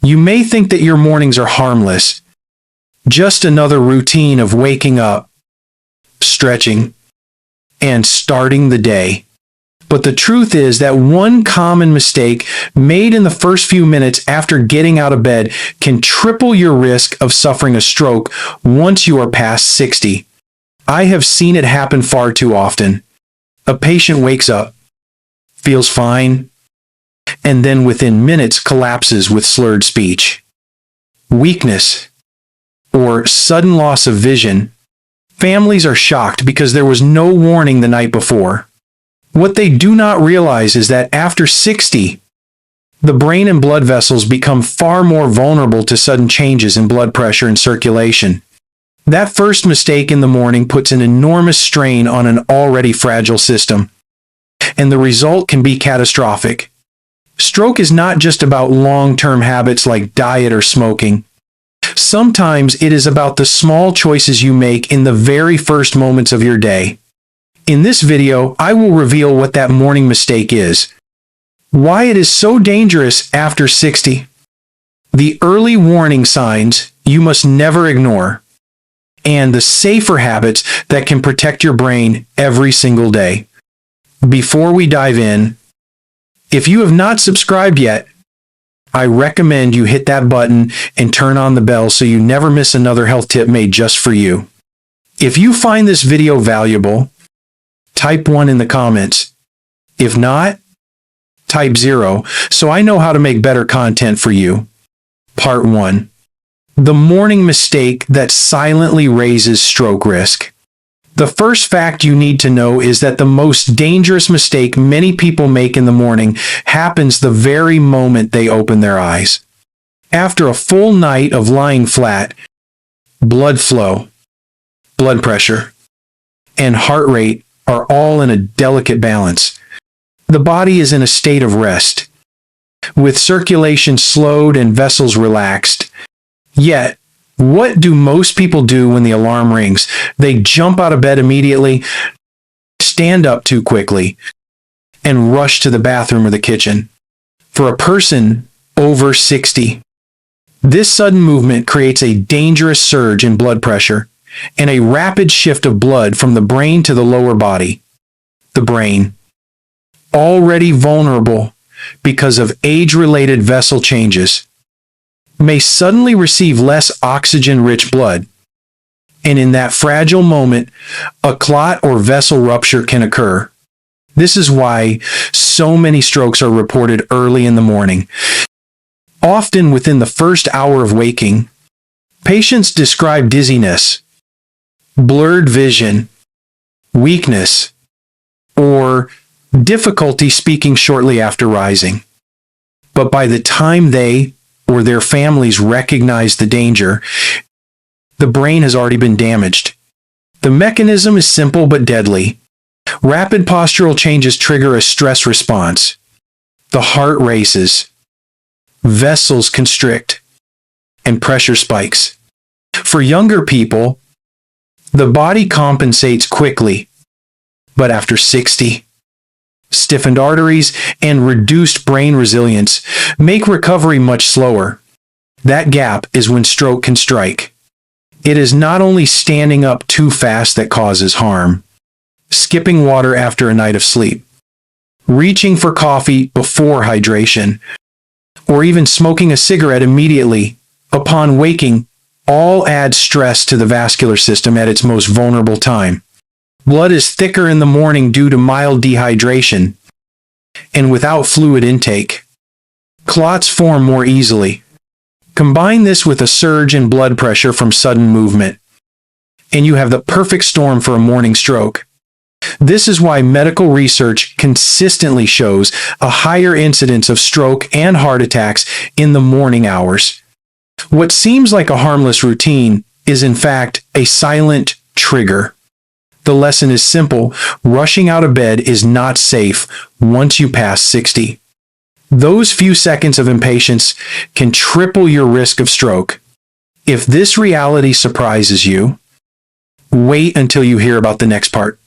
You may think that your mornings are harmless, just another routine of waking up, stretching, and starting the day. But the truth is that one common mistake made in the first few minutes after getting out of bed can triple your risk of suffering a stroke once you are past 60. I have seen it happen far too often. A patient wakes up, feels fine, and then within minutes collapses with slurred speech, weakness, or sudden loss of vision. Families are shocked because there was no warning the night before. What they do not realize is that after 60, the brain and blood vessels become far more vulnerable to sudden changes in blood pressure and circulation. That first mistake in the morning puts an enormous strain on an already fragile system, and the result can be catastrophic. Stroke is not just about long-term habits like diet or smoking. Sometimes it is about the small choices you make in the very first moments of your day. In this video, I will reveal what that morning mistake is, why it is so dangerous after 60, the early warning signs you must never ignore, and the safer habits that can protect your brain every single day. Before we dive in, if you have not subscribed yet, I recommend you hit that button and turn on the bell so you never miss another health tip made just for you. If you find this video valuable, type 1 in the comments. If not, type 0 so I know how to make better content for you. Part 1. The morning mistake that silently raises stroke risk. The first fact you need to know is that the most dangerous mistake many people make in the morning happens the very moment they open their eyes. After a full night of lying flat, blood flow, blood pressure, and heart rate are all in a delicate balance. The body is in a state of rest, with circulation slowed and vessels relaxed. Yet, what do most people do when the alarm rings? They jump out of bed immediately, stand up too quickly, and rush to the bathroom or the kitchen. For a person over 60, this sudden movement creates a dangerous surge in blood pressure and a rapid shift of blood from the brain to the lower body. The brain, already vulnerable because of age-related vessel changes, may suddenly receive less oxygen-rich blood, and in that fragile moment, a clot or vessel rupture can occur. This is why so many strokes are reported early in the morning. Often within the first hour of waking, patients describe dizziness, blurred vision, weakness, or difficulty speaking shortly after rising. But by the time they or their families recognize the danger, the brain has already been damaged. The mechanism is simple but deadly. Rapid postural changes trigger a stress response. The heart races, vessels constrict, and pressure spikes. For younger people, the body compensates quickly, but after 60, stiffened arteries and reduced brain resilience make recovery much slower. That gap is when stroke can strike. It is not only standing up too fast that causes harm, skipping water after a night of sleep, reaching for coffee before hydration, or even smoking a cigarette immediately upon waking all add stress to the vascular system at its most vulnerable time. Blood is thicker in the morning due to mild dehydration, and without fluid intake, clots form more easily. Combine this with a surge in blood pressure from sudden movement, and you have the perfect storm for a morning stroke. This is why medical research consistently shows a higher incidence of stroke and heart attacks in the morning hours. What seems like a harmless routine is in fact a silent trigger. The lesson is simple: rushing out of bed is not safe once you pass 60. Those few seconds of impatience can triple your risk of stroke. If this reality surprises you, wait until you hear about the next part.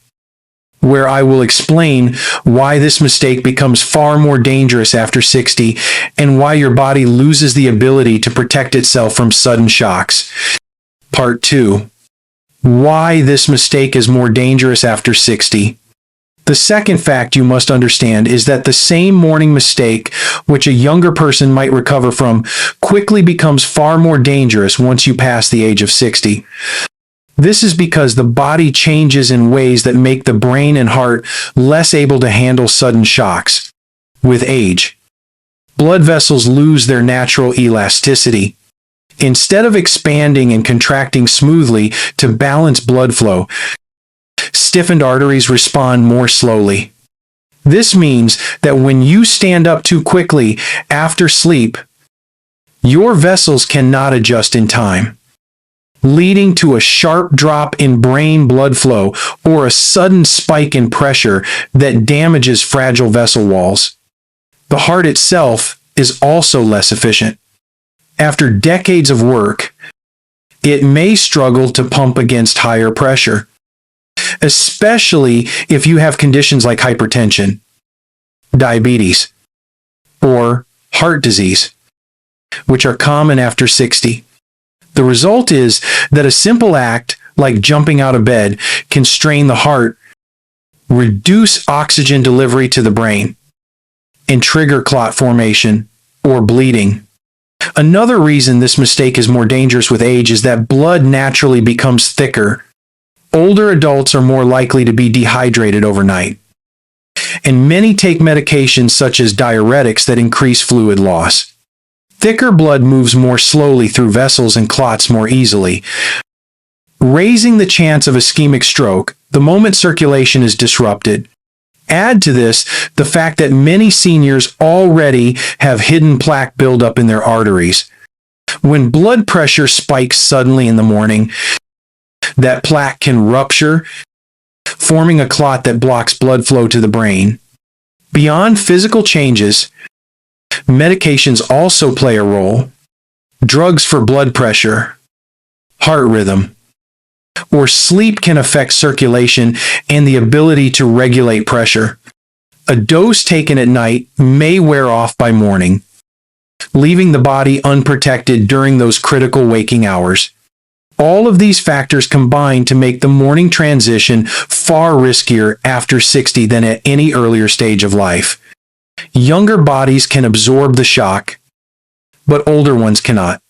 where I will explain why this mistake becomes far more dangerous after 60 and why your body loses the ability to protect itself from sudden shocks. Part 2. Why this mistake is more dangerous after 60. The second fact you must understand is that the same morning mistake, which a younger person might recover from, quickly becomes far more dangerous once you pass the age of 60. This is because the body changes in ways that make the brain and heart less able to handle sudden shocks. With age, blood vessels lose their natural elasticity. Instead of expanding and contracting smoothly to balance blood flow, stiffened arteries respond more slowly. This means that when you stand up too quickly after sleep, your vessels cannot adjust in time, leading to a sharp drop in brain blood flow or a sudden spike in pressure that damages fragile vessel walls. The heart itself is also less efficient. After decades of work, it may struggle to pump against higher pressure, especially if you have conditions like hypertension, diabetes, or heart disease, which are common after 60. The result is that a simple act like jumping out of bed can strain the heart, reduce oxygen delivery to the brain, and trigger clot formation or bleeding. Another reason this mistake is more dangerous with age is that blood naturally becomes thicker. Older adults are more likely to be dehydrated overnight, and many take medications such as diuretics that increase fluid loss. Thicker blood moves more slowly through vessels and clots more easily, raising the chance of ischemic stroke the moment circulation is disrupted. Add to this the fact that many seniors already have hidden plaque buildup in their arteries. When blood pressure spikes suddenly in the morning, that plaque can rupture, forming a clot that blocks blood flow to the brain. Beyond physical changes, medications also play a role. Drugs for blood pressure, heart rhythm, or sleep can affect circulation and the ability to regulate pressure. A dose taken at night may wear off by morning, leaving the body unprotected during those critical waking hours. All of these factors combine to make the morning transition far riskier after 60 than at any earlier stage of life. Younger bodies can absorb the shock, but older ones cannot.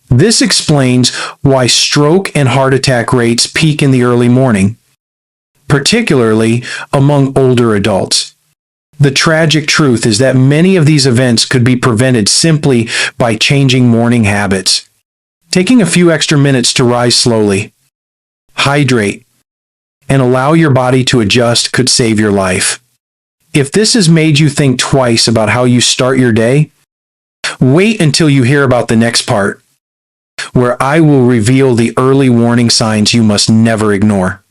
This explains why stroke and heart attack rates peak in the early morning, particularly among older adults. The tragic truth is that many of these events could be prevented simply by changing morning habits. Taking a few extra minutes to rise slowly, hydrate, and allow your body to adjust could save your life. If this has made you think twice about how you start your day, wait until you hear about the next part, where I will reveal the early warning signs you must never ignore.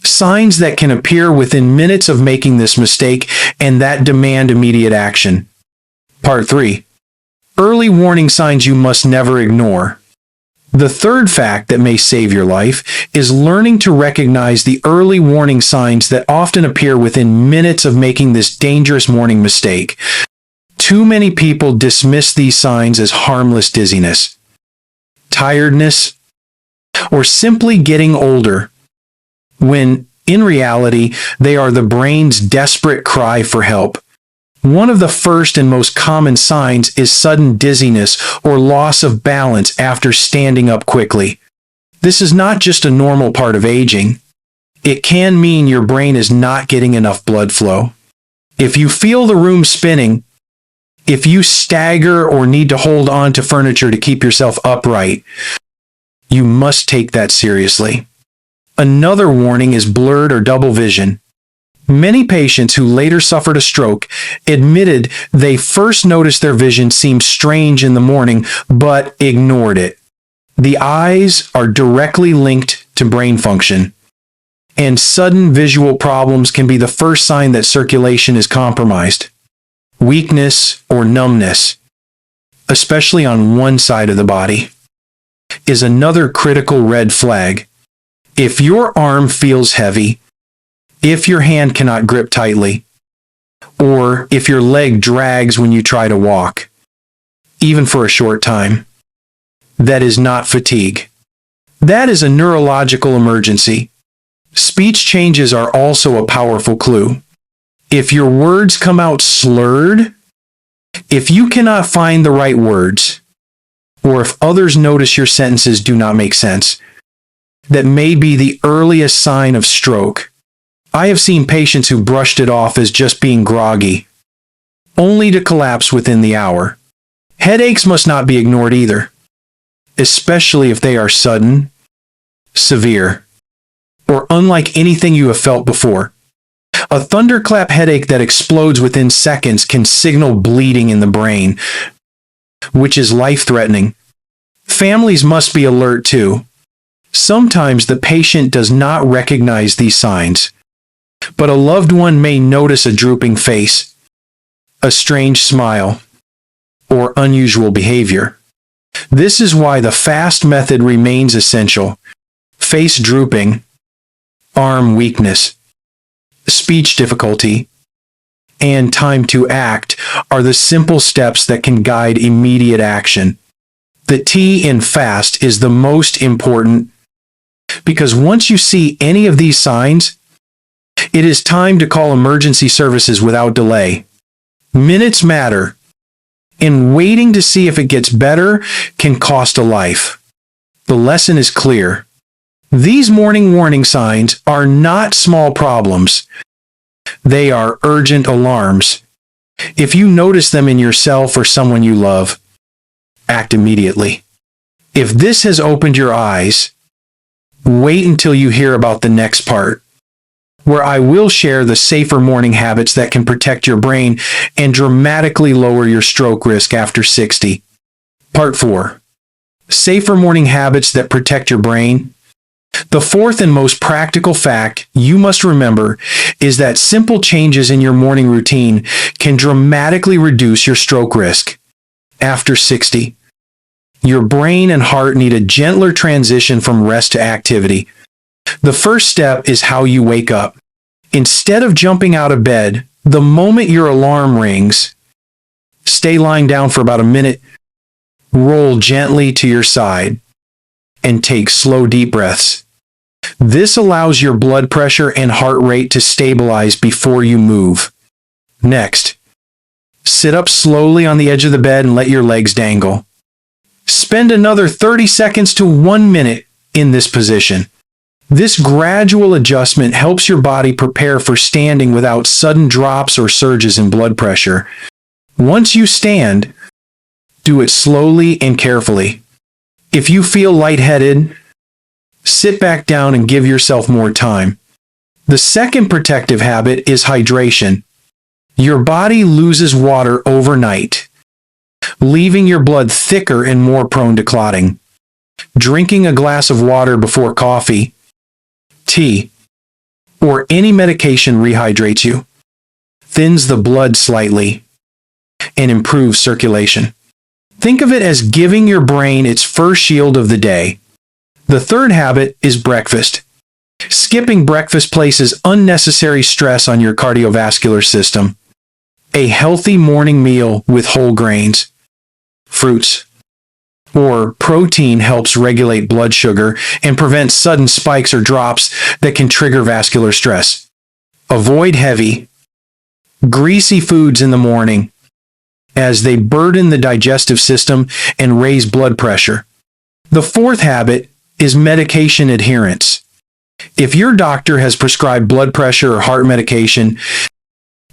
Signs that can appear within minutes of making this mistake and that demand immediate action. Part 3. Early warning signs you must never ignore. The third fact that may save your life is learning to recognize the early warning signs that often appear within minutes of making this dangerous morning mistake. Too many people dismiss these signs as harmless dizziness, tiredness, or simply getting older, when, in reality, they are the brain's desperate cry for help. One of the first and most common signs is sudden dizziness or loss of balance after standing up quickly. This is not just a normal part of aging. It can mean your brain is not getting enough blood flow. If you feel the room spinning, if you stagger or need to hold on to furniture to keep yourself upright, you must take that seriously. Another warning is blurred or double vision. Many patients who later suffered a stroke admitted they first noticed their vision seemed strange in the morning, but ignored it. The eyes are directly linked to brain function, and sudden visual problems can be the first sign that circulation is compromised. Weakness or numbness, especially on one side of the body, is another critical red flag. If your arm feels heavy, if your hand cannot grip tightly, or if your leg drags when you try to walk, even for a short time. That is not fatigue. That is a neurological emergency. Speech changes are also a powerful clue. If your words come out slurred, if you cannot find the right words, or if others notice your sentences do not make sense, that may be the earliest sign of stroke. I have seen patients who brushed it off as just being groggy, only to collapse within the hour. Headaches must not be ignored either, especially if they are sudden, severe, or unlike anything you have felt before. A thunderclap headache that explodes within seconds can signal bleeding in the brain, which is life-threatening. Families must be alert too. Sometimes the patient does not recognize these signs, but a loved one may notice a drooping face, a strange smile, or unusual behavior. This is why the FAST method remains essential. Face drooping, arm weakness, speech difficulty, and time to act are the simple steps that can guide immediate action. The T in FAST is the most important because once you see any of these signs, it is time to call emergency services without delay. Minutes matter, and waiting to see if it gets better can cost a life. The lesson is clear. These morning warning signs are not small problems. They are urgent alarms. If you notice them in yourself or someone you love, act immediately. If this has opened your eyes, wait until you hear about the next part, where I will share the safer morning habits that can protect your brain and dramatically lower your stroke risk after 60. Part 4. Safer morning habits that protect your brain. The fourth and most practical fact you must remember is that simple changes in your morning routine can dramatically reduce your stroke risk. After 60, your brain and heart need a gentler transition from rest to activity. The first step is how you wake up. Instead of jumping out of bed, the moment your alarm rings, stay lying down for about a minute, roll gently to your side, and take slow deep breaths. This allows your blood pressure and heart rate to stabilize before you move. Next, sit up slowly on the edge of the bed and let your legs dangle. Spend another 30 seconds to 1 minute in this position. This gradual adjustment helps your body prepare for standing without sudden drops or surges in blood pressure. Once you stand, do it slowly and carefully. If you feel lightheaded, sit back down and give yourself more time. The second protective habit is hydration. Your body loses water overnight, leaving your blood thicker and more prone to clotting. Drinking a glass of water before coffee, tea, or any medication rehydrates you, thins the blood slightly, and improves circulation. Think of it as giving your brain its first shield of the day. The third habit is breakfast. Skipping breakfast places unnecessary stress on your cardiovascular system. A healthy morning meal with whole grains, fruits, or protein helps regulate blood sugar and prevent sudden spikes or drops that can trigger vascular stress. Avoid heavy, greasy foods in the morning, as they burden the digestive system and raise blood pressure. The fourth habit is medication adherence. If your doctor has prescribed blood pressure or heart medication,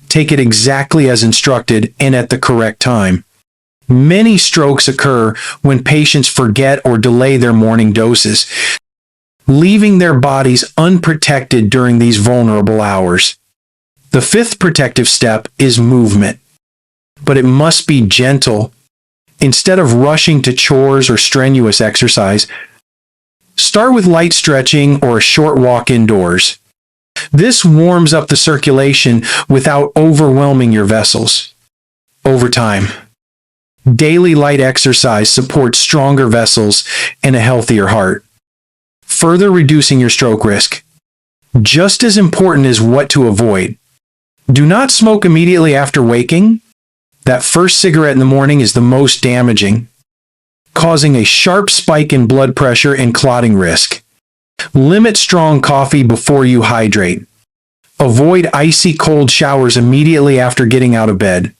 take it exactly as instructed and at the correct time. Many strokes occur when patients forget or delay their morning doses, leaving their bodies unprotected during these vulnerable hours. The fifth protective step is movement, but it must be gentle. Instead of rushing to chores or strenuous exercise, start with light stretching or a short walk indoors. This warms up the circulation without overwhelming your vessels. Over time, daily light exercise supports stronger vessels and a healthier heart, further reducing your stroke risk. Just as important is what to avoid. Do not smoke immediately after waking. That first cigarette in the morning is the most damaging, causing a sharp spike in blood pressure and clotting risk. Limit strong coffee before you hydrate. Avoid icy cold showers immediately after getting out of bed,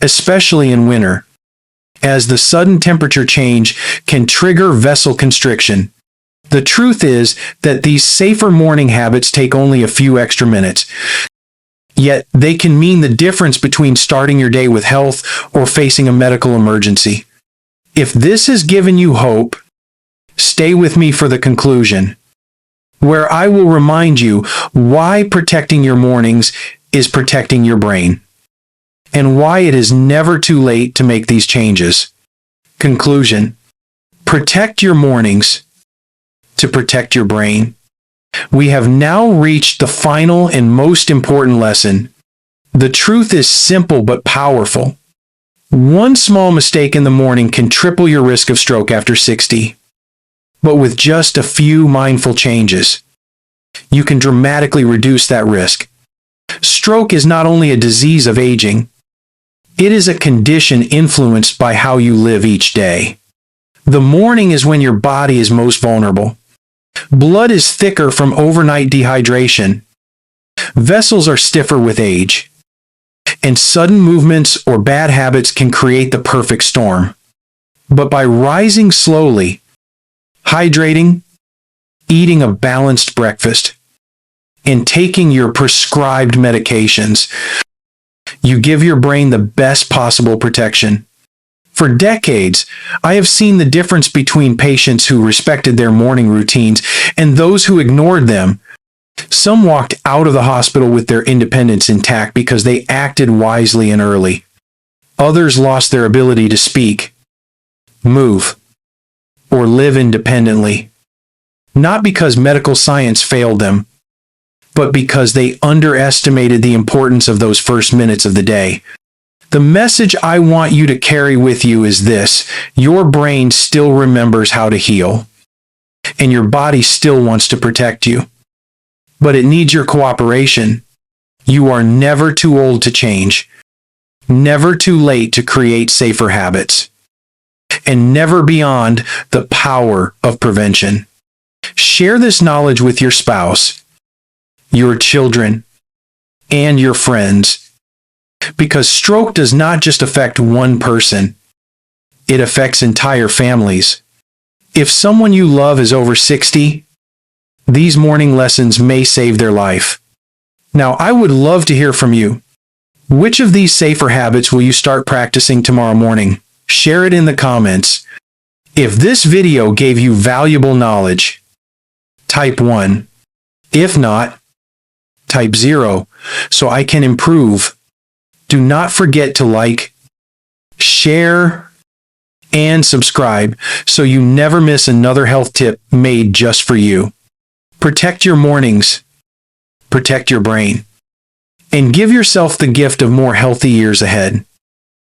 especially in winter, as the sudden temperature change can trigger vessel constriction. The truth is that these safer morning habits take only a few extra minutes, yet they can mean the difference between starting your day with health or facing a medical emergency. If this has given you hope, stay with me for the conclusion, where I will remind you why protecting your mornings is protecting your brain, and why it is never too late to make these changes. Conclusion: protect your mornings to protect your brain. We have now reached the final and most important lesson. The truth is simple but powerful. One small mistake in the morning can triple your risk of stroke after 60. But with just a few mindful changes, you can dramatically reduce that risk. Stroke is not only a disease of aging, it is a condition influenced by how you live each day. The morning is when your body is most vulnerable. Blood is thicker from overnight dehydration. Vessels are stiffer with age. And sudden movements or bad habits can create the perfect storm. But by rising slowly, hydrating, eating a balanced breakfast, and taking your prescribed medications, you give your brain the best possible protection. For decades, I have seen the difference between patients who respected their morning routines and those who ignored them. Some walked out of the hospital with their independence intact because they acted wisely and early. Others lost their ability to speak, move, or live independently, not because medical science failed them, but because they underestimated the importance of those first minutes of the day. The message I want you to carry with you is this: your brain still remembers how to heal, and your body still wants to protect you. But it needs your cooperation. You are never too old to change, never too late to create safer habits, and never beyond the power of prevention. Share this knowledge with your spouse, your children, and your friends, because stroke does not just affect one person, it affects entire families. If someone you love is over 60, these morning lessons may save their life. Now, I would love to hear from you. Which of these safer habits will you start practicing tomorrow morning? Share it in the comments. If this video gave you valuable knowledge, type 1. If not, type 0 so I can improve. Do not forget to like, share, and subscribe so you never miss another health tip made just for you. Protect your mornings, protect your brain, and give yourself the gift of more healthy years ahead.